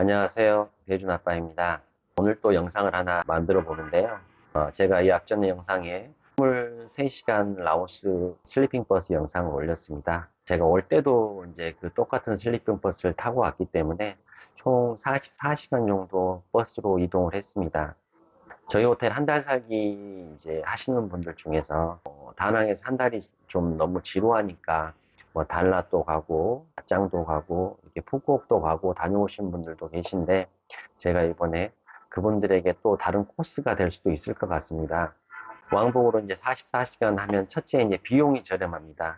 안녕하세요. 대준 아빠입니다. 오늘 또 영상을 하나 만들어 보는데요. 제가 이 앞전 영상에 23시간 라오스 슬리핑 버스 영상을 올렸습니다. 제가 올 때도 이제 그 똑같은 슬리핑 버스를 타고 왔기 때문에 총 44시간 정도 버스로 이동을 했습니다. 저희 호텔 한 달 살기 이제 하시는 분들 중에서 다낭에서 한 달이 좀 너무 지루하니까 뭐 달랏도 가고 짱도 가고 이렇게 푸꾸옥도 가고 다녀오신 분들도 계신데 제가 이번에 그분들에게 또 다른 코스가 될 수도 있을 것 같습니다. 왕복으로 이제 44시간 하면 첫째 이제 비용이 저렴합니다.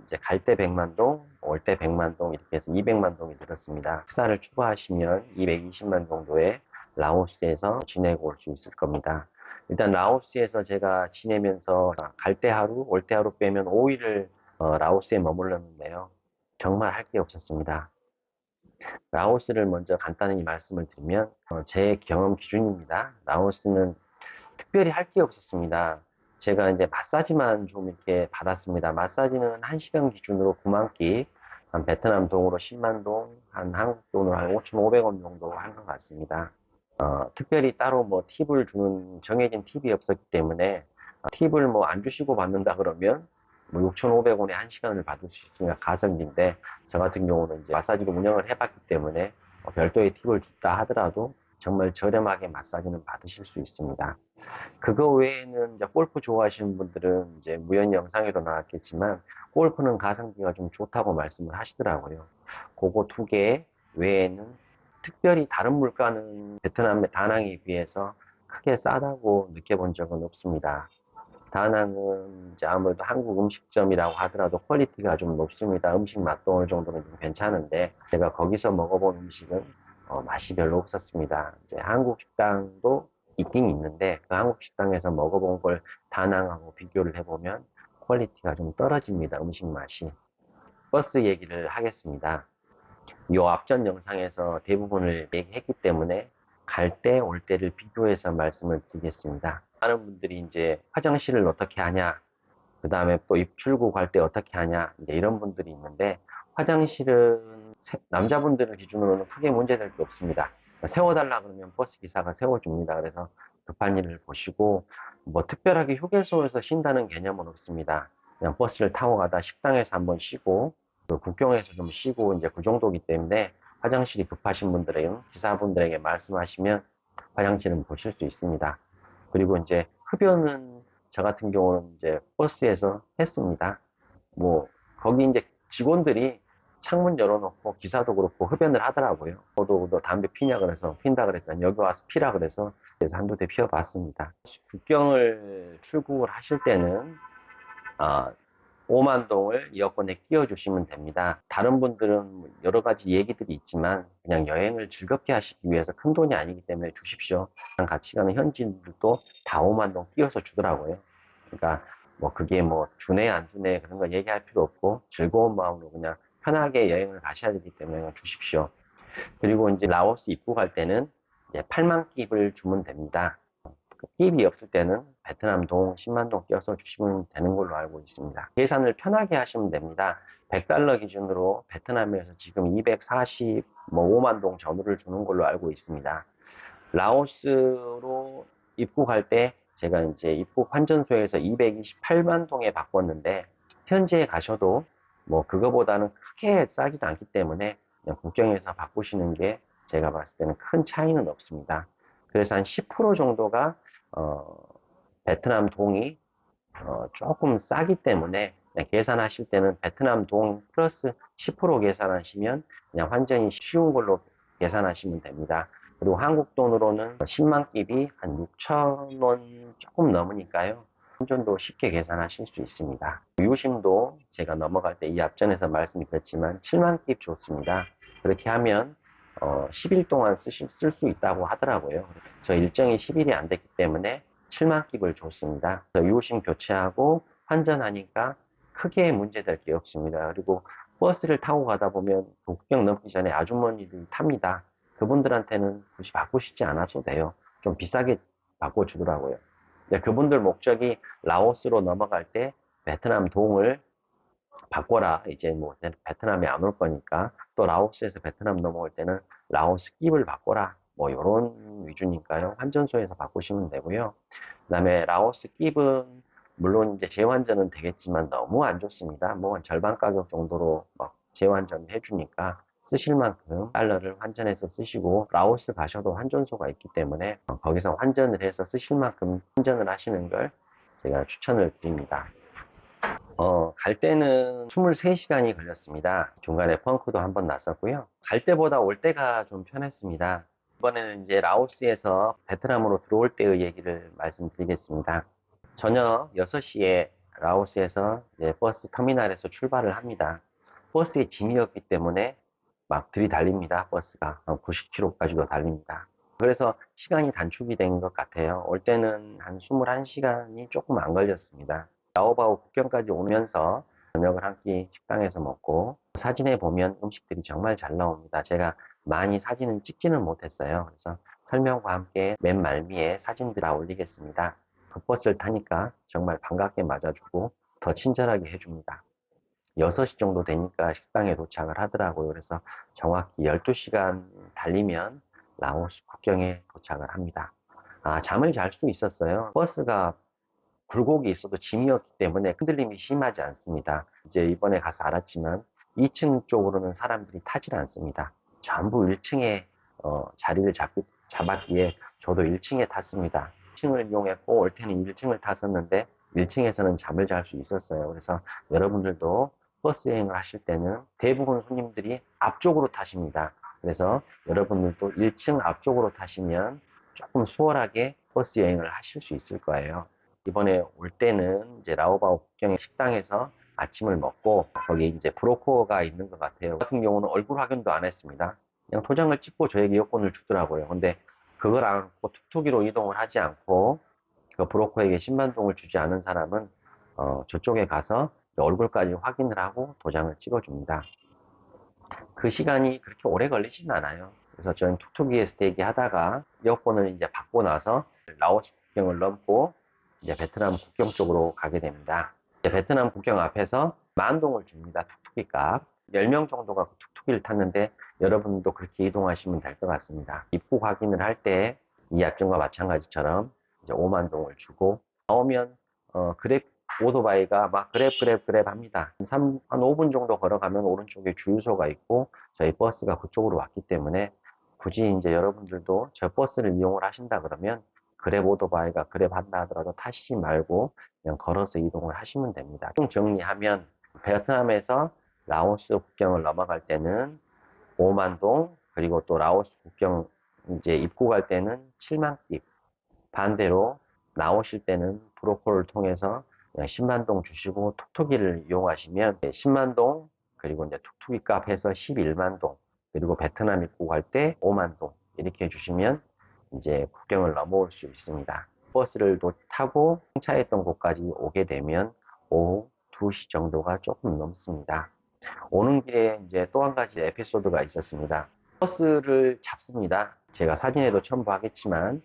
이제 갈 때 100만 동, 올 때 100만 동 이렇게 해서 200만 동이 들었습니다. 식사를 추가하시면 220만 정도의 라오스에서 지내고 올 수 있을 겁니다. 일단 라오스에서 제가 지내면서 갈 때 하루, 올 때 하루 빼면 5일을 라오스에 머물렀는데요. 정말 할 게 없었습니다. 라오스를 먼저 간단히 말씀을 드리면 제 경험 기준입니다. 라오스는 특별히 할 게 없었습니다. 제가 이제 마사지만 좀 이렇게 받았습니다. 마사지는 1시간 기준으로 9만 끼, 한 베트남 동으로 10만 동, 한 한국 돈으로 한 5,500원 정도 한 것 같습니다. 특별히 따로 뭐 팁을 주는 정해진 팁이 없었기 때문에 팁을 뭐 안 주시고 받는다 그러면 뭐 6,500원에 1시간을 받을 수 있으니까 가성비인데 저 같은 경우는 이제 마사지로 운영을 해봤기 때문에 별도의 팁을 줬다 하더라도 정말 저렴하게 마사지는 받으실 수 있습니다. 그거 외에는 이제 골프 좋아하시는 분들은 이제 무연 영상에도 나왔겠지만 골프는 가성비가 좀 좋다고 말씀을 하시더라고요. 그거 두 개 외에는 특별히 다른 물가는 베트남의 다낭에 비해서 크게 싸다고 느껴본 적은 없습니다. 다낭은 이제 아무래도 한국 음식점이라고 하더라도 퀄리티가 좀 높습니다. 음식 맛도 어느 정도는 좀 괜찮은데 제가 거기서 먹어본 음식은 맛이 별로 없었습니다. 이제 한국 식당도 있긴 있는데 그 한국 식당에서 먹어본 걸 다낭하고 비교를 해보면 퀄리티가 좀 떨어집니다. 음식 맛이. 버스 얘기를 하겠습니다. 이 앞전 영상에서 대부분을 얘기했기 때문에 갈 때, 올 때를 비교해서 말씀을 드리겠습니다. 많은 분들이 이제 화장실을 어떻게 하냐, 그 다음에 또 입출구 갈 때 어떻게 하냐, 이제 이런 분들이 있는데, 화장실은 남자분들을 기준으로는 크게 문제될 게 없습니다. 세워달라 그러면 버스 기사가 세워줍니다. 그래서 급한 일을 보시고, 뭐 특별하게 휴게소에서 쉰다는 개념은 없습니다. 그냥 버스를 타고 가다 식당에서 한번 쉬고, 그 국경에서 좀 쉬고, 이제 그 정도기 때문에 화장실이 급하신 분들은 기사분들에게 말씀하시면 화장실은 보실 수 있습니다. 그리고 이제 흡연은 저 같은 경우는 이제 버스에서 했습니다. 뭐, 거기 이제 직원들이 창문 열어놓고 기사도 그렇고 흡연을 하더라고요. 저도 너 담배 피냐 그래서 핀다 그랬더니 여기 와서 피라 그래서 한두 대 피워봤습니다. 국경을 출국을 하실 때는, 아, 5만 동을 이어폰에 끼워주시면 됩니다. 다른 분들은 여러 가지 얘기들이 있지만 그냥 여행을 즐겁게 하시기 위해서 큰 돈이 아니기 때문에 주십시오. 같이 가는 현지인들도 다 5만 동 끼워서 주더라고요. 그러니까 뭐 그게 뭐 주네 안 주네 그런 거 얘기할 필요 없고 즐거운 마음으로 그냥 편하게 여행을 가셔야 되기 때문에 그냥 주십시오. 그리고 이제 라오스 입국할 때는 이제 8만 끼를 주면 됩니다. 끼입이 없을 때는 베트남 동 10만 동 껴서 주시면 되는 걸로 알고 있습니다. 계산을 편하게 하시면 됩니다. 100달러 기준으로 베트남에서 지금 245만 동 전후를 주는 걸로 알고 있습니다. 라오스로 입국할 때 제가 이제 입국 환전소에서 228만 동에 바꿨는데 현지에 가셔도 뭐 그거보다는 크게 싸지도 않기 때문에 그냥 국경에서 바꾸시는 게 제가 봤을 때는 큰 차이는 없습니다. 그래서 한 10% 정도가 베트남 동이 조금 싸기 때문에 그냥 계산하실 때는 베트남 동 플러스 10% 계산하시면 그냥 환전이 쉬운 걸로 계산하시면 됩니다. 그리고 한국 돈으로는 10만 끼비 한 6천 원 조금 넘으니까요. 환전도 쉽게 계산하실 수 있습니다. 유심도 제가 넘어갈 때 이 앞전에서 말씀드렸지만 7만 끼 좋습니다. 그렇게 하면 10일 동안 쓸 수 있다고 하더라고요. 저 일정이 10일이 안 됐기 때문에 7만 끼를 줬습니다. 유심 교체하고 환전하니까 크게 문제될 게 없습니다. 그리고 버스를 타고 가다 보면 국경 넘기 전에 아주머니들이 탑니다. 그분들한테는 굳이 바꾸시지 않아도 돼요. 좀 비싸게 바꿔주더라고요. 근데 그분들 목적이 라오스로 넘어갈 때 베트남 동을 바꿔라. 이제 뭐 베트남에 안 올 거니까 또 라오스에서 베트남 넘어올 때는 라오스 끼를 바꿔라. 뭐 이런 위주니까요. 환전소에서 바꾸시면 되고요. 그다음에 라오스 끼은 물론 이제 재환전은 되겠지만 너무 안 좋습니다. 뭐 절반 가격 정도로 막 재환전 해주니까 쓰실 만큼 달러를 환전해서 쓰시고, 라오스 가셔도 환전소가 있기 때문에 거기서 환전을 해서 쓰실 만큼 환전을 하시는 걸 제가 추천을 드립니다. 갈 때는 23시간이 걸렸습니다. 중간에 펑크도 한번 났었고요. 갈 때보다 올 때가 좀 편했습니다. 이번에는 이제 라오스에서 베트남으로 들어올 때의 얘기를 말씀드리겠습니다. 저녁 6시에 라오스에서 이제 버스 터미널에서 출발을 합니다. 버스에 짐이 없기 때문에 막 들이달립니다. 버스가 90km까지도 달립니다. 그래서 시간이 단축이 된 것 같아요. 올 때는 한 21시간이 조금 안 걸렸습니다. 라오바오 국경까지 오면서 저녁을 한 끼 식당에서 먹고, 사진에 보면 음식들이 정말 잘 나옵니다. 제가 많이 사진은 찍지는 못했어요. 그래서 설명과 함께 맨 말미에 사진들 다 올리겠습니다. 그 버스를 타니까 정말 반갑게 맞아주고 더 친절하게 해줍니다. 6시 정도 되니까 식당에 도착을 하더라고요. 그래서 정확히 12시간 달리면 라오스 국경에 도착을 합니다. 잠을 잘 수 있었어요. 버스가 굴곡이 있어도 짐이 없기 때문에 흔들림이 심하지 않습니다. 이제 이번에 가서 알았지만 2층 쪽으로는 사람들이 타질 않습니다. 전부 1층에 자리를 잡았기에 저도 1층에 탔습니다. 1층을 이용했고, 올 때는 1층을 탔었는데 1층에서는 잠을 잘 수 있었어요. 그래서 여러분들도 버스 여행을 하실 때는 대부분 손님들이 앞쪽으로 타십니다. 그래서 여러분들도 1층 앞쪽으로 타시면 조금 수월하게 버스 여행을 하실 수 있을 거예요. 이번에 올 때는 이제 라오바오 국경의 식당에서 아침을 먹고, 거기 이제 브로커가 있는 것 같아요. 저 같은 경우는 얼굴 확인도 안 했습니다. 그냥 도장을 찍고 저에게 여권을 주더라고요. 근데 그걸 안고 툭툭이로 이동을 하지 않고, 그 브로커에게 신반동을 주지 않은 사람은 저쪽에 가서 얼굴까지 확인을 하고 도장을 찍어줍니다. 그 시간이 그렇게 오래 걸리진 않아요. 그래서 저는 툭툭이에서 대기하다가 여권을 이제 받고 나서 라오스 국경을 넘고 이제 베트남 국경 쪽으로 가게 됩니다. 이제 베트남 국경 앞에서 만동을 줍니다. 툭툭이 값. 10명 정도가 그 툭툭이를 탔는데 여러분도 그렇게 이동하시면 될 것 같습니다. 입국 확인을 할 때 이 약정과 마찬가지처럼 이제 5만 동을 주고, 나오면 그랩 오토바이가 막 그랩 합니다. 한 5분 정도 걸어가면 오른쪽에 주유소가 있고 저희 버스가 그쪽으로 왔기 때문에, 굳이 이제 여러분들도 저 버스를 이용을 하신다 그러면 그랩 오토바이가 그랩 한다 하더라도 타시지 말고 그냥 걸어서 이동을 하시면 됩니다. 총 정리하면 베트남에서 라오스 국경을 넘어갈 때는 5만 동, 그리고 또 라오스 국경 이제 입국할 때는 7만 깁, 반대로 나오실 때는 브로커를 통해서 10만 동 주시고 툭툭이를 이용하시면 10만 동, 그리고 이제 툭툭이 값 해서 11만 동, 그리고 베트남 입국할 때 5만 동 이렇게 해주시면 이제 국경을 넘어올 수 있습니다. 버스를 타고 승차했던 곳까지 오게 되면 오후 2시 정도가 조금 넘습니다. 오는 길에 이제 또 한 가지 에피소드가 있었습니다. 버스를 잡습니다. 제가 사진에도 첨부하겠지만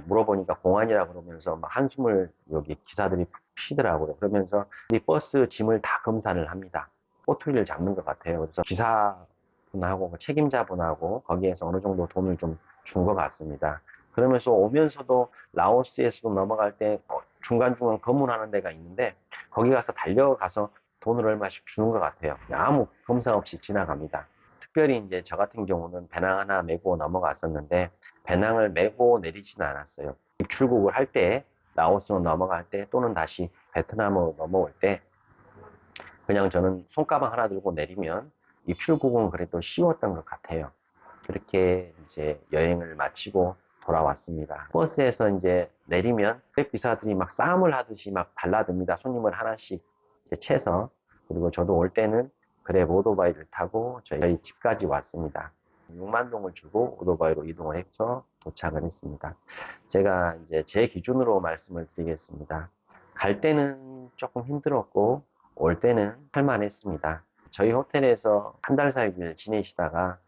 물어보니까 공안이라 그러면서 막 한숨을 여기 기사들이 푹 쉬더라고요. 그러면서 이 버스 짐을 다 검사를 합니다. 꼬투리를 잡는 것 같아요. 그래서 기사분하고 책임자분하고 거기에서 어느 정도 돈을 좀 준 것 같습니다. 그러면서 오면서도 라오스에서도 넘어갈 때 중간중간 검문하는 데가 있는데 거기 가서 달려가서 돈을 얼마씩 주는 것 같아요. 아무 검사 없이 지나갑니다. 특별히 이제 저 같은 경우는 배낭 하나 메고 넘어갔었는데 배낭을 메고 내리지는 않았어요. 입출국을 할 때, 라오스로 넘어갈 때, 또는 다시 베트남으로 넘어올 때 그냥 저는 손가방 하나 들고 내리면 입출국은 그래도 쉬웠던 것 같아요. 그렇게 이제 여행을 마치고 돌아왔습니다. 버스에서 이제 내리면 기사들이 막 싸움을 하듯이 막 달라듭니다. 손님을 하나씩 이제 채서. 그리고 저도 올 때는 그랩 오토바이를 타고 저희 집까지 왔습니다. 6만 동을 주고 오토바이로 이동을 해서 도착을 했습니다. 제가 이제 제 기준으로 말씀을 드리겠습니다. 갈 때는 조금 힘들었고 올 때는 할만했습니다. 저희 호텔에서 한 달 살기를 지내시다가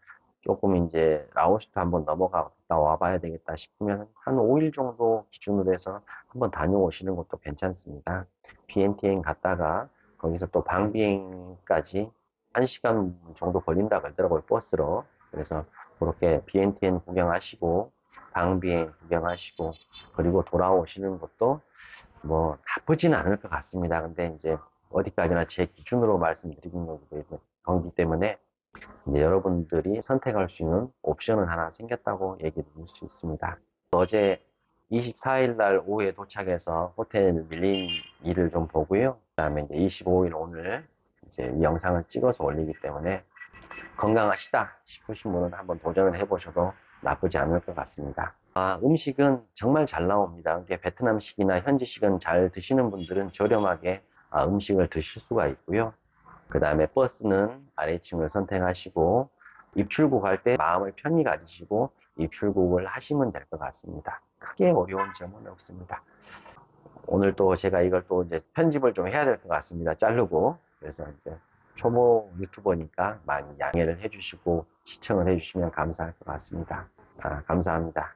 조금 이제 라오스도 한번 넘어갔다 와봐야 되겠다 싶으면 한 5일 정도 기준으로 해서 한번 다녀오시는 것도 괜찮습니다. 비엔티엔 갔다가 거기서 또 방비행까지 1시간 정도 걸린다 그러더라고요, 버스로. 그래서 그렇게 BNTN 구경하시고, 방비행 구경하시고, 그리고 돌아오시는 것도 뭐 나쁘지는 않을 것 같습니다. 근데 이제 어디까지나 제 기준으로 말씀드리는 거기 때문에 이제 여러분들이 선택할 수 있는 옵션은 하나 생겼다고 얘기 드릴 수 있습니다. 어제 24일 날 오후에 도착해서 호텔 밀린 일을 좀 보고요. 그 다음에 이제 25일 오늘 이제 이 영상을 찍어서 올리기 때문에 건강하시다 싶으신 분은 한번 도전을 해보셔도 나쁘지 않을 것 같습니다. 음식은 정말 잘 나옵니다. 이게 베트남식이나 현지식은 잘 드시는 분들은 저렴하게 음식을 드실 수가 있고요. 그 다음에 버스는 아래층을 선택하시고 입출국 할 때 마음을 편히 가지시고 입출국을 하시면 될 것 같습니다. 크게 어려운 점은 없습니다. 오늘 또 제가 이걸 또 이제 편집을 좀 해야 될 것 같습니다. 자르고. 그래서 이제 초보 유튜버니까 많이 양해를 해주시고 시청을 해주시면 감사할 것 같습니다. 감사합니다.